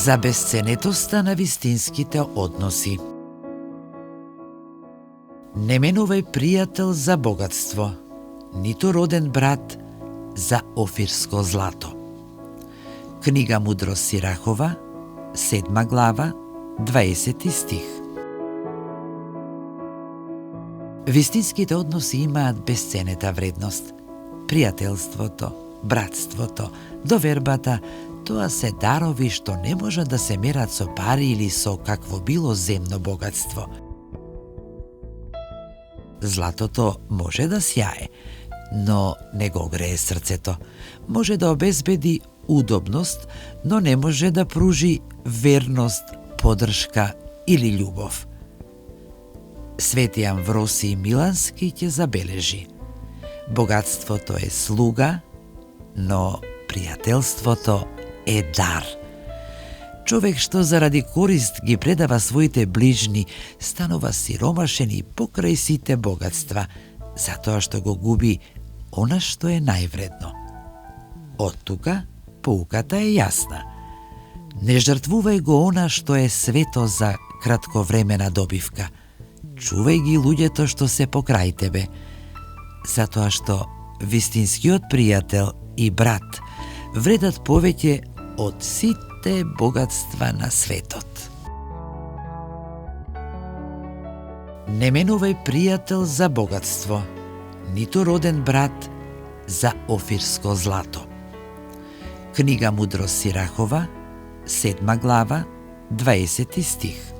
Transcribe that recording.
За бесценетоста на вистинските односи. Не менувај пријател за богатство, ниту роден брат за офирско злато. Книга Мудрост Сирахова, 7 глава, 20 стих. Вистинските односи имаат бесценета вредност. Пријателството, братството, довербата, тоа се дарови што не може да се мерат со пари или со какво било земно богатство. Златото може да сјае, но не го грее срцето. Може да обезбеди удобност, но не може да пружи верност, поддршка или љубов. Свети Амвросиј Милански ќе забележи: богатството е слуга, но пријателството е дар. Човек што заради корист ги предава своите ближни, станува сиромашен и покрај сите богатства, затоа што го губи она што е највредно. Од тука поуката е јасна. Не жртвувај го она што е свето за кратковремена добивка. Чувај ги луѓето што се покрај тебе, затоа што вистинскиот пријател и брат вредат повеќе од сите богатства на светот. Не менувај пријател за богатство, ниту роден брат за офирско злато. Книга Мудрост Сирахова, 7 глава, 20 стих.